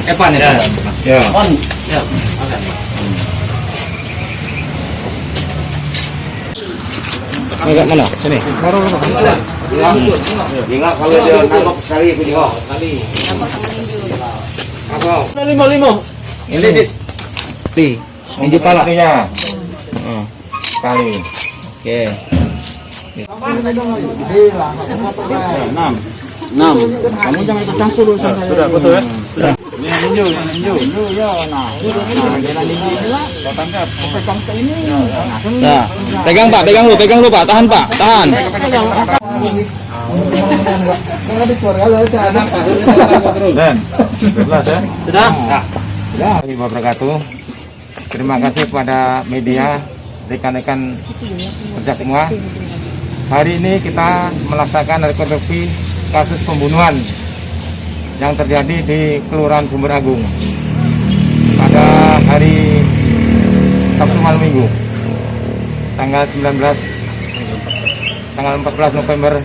Evan ya. Ya. On. Ya. Agak mana? Sini. Ingat kalau dia nambah sekali aku juga. Sekali. Apa? Lima. Ini Di. Ini pala. Sekali. Oke. 6. Kamu jangan ikut campur urusan saya. Sudah, betul ya? Sudah. Ini ninju. Ya, nah. Jalan ninju lah. Tangkap. Pegang ke ini. Nah, pegang lu Pak, tahan Pak, tahan. Dan 12 ya. Sudah. Assalamualaikum wabarakatuh. Terima kasih kepada media, rekan-rekan kerja semua. Hari ini kita melaksanakan rekonstruksi kasus pembunuhan yang terjadi di Kelurahan Sumber Agung pada hari Sabtu malam Minggu tanggal 14 November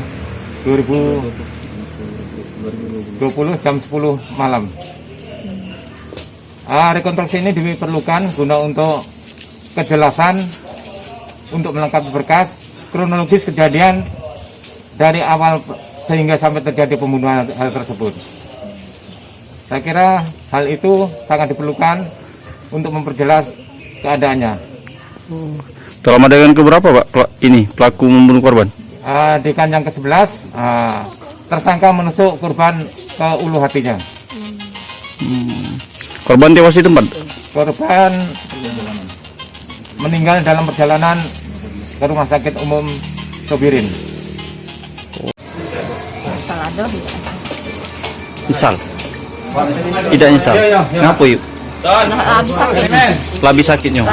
2020 jam 10 malam. Rekonstruksi ini diperlukan guna untuk kejelasan, untuk melengkapi berkas kronologis kejadian dari awal sehingga sampai terjadi pembunuhan hal tersebut. Saya kira hal itu sangat diperlukan untuk memperjelas keadaannya. Dalam adegan keberapa Pak ini pelaku membunuh korban? Di yang ke-11 tersangka menusuk korban ke ulu hatinya. Korban tewas di tempat? Korban meninggal dalam perjalanan ke rumah sakit umum Sobirin. Misal? Tidak misal? Ngapa yuk? Lebih sakitnya.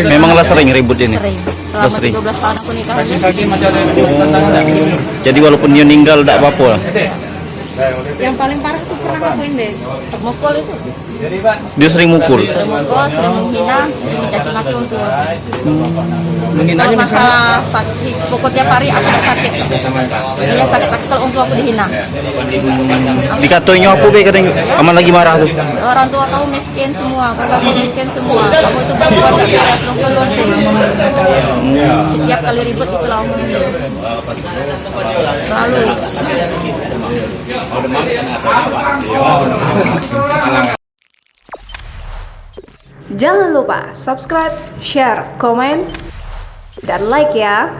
Memanglah sering ribut ini? Selama 13 tahun aku nikah. Jadi walaupun dia meninggal tidak apa-apa? Yang paling parah tuh pernah ngakuin deh, mukul itu. Dia sering mukul? Sering mukul, sering menghina, sering mencaci maki orang tua. Kalau masalah sakit, pokok tiap hari aku tak sakit. Dia sakit aksel untuk aku dihina. Dikatanya apa be kadang aman lagi marah tuh? Orang tua kau miskin semua, kakak kau miskin semua. Kamu itu perempuan gak beres, keluar deh. Setiap kali ribut itu lah omongnya. Selalu. Jangan lupa subscribe, share, komen, dan like ya.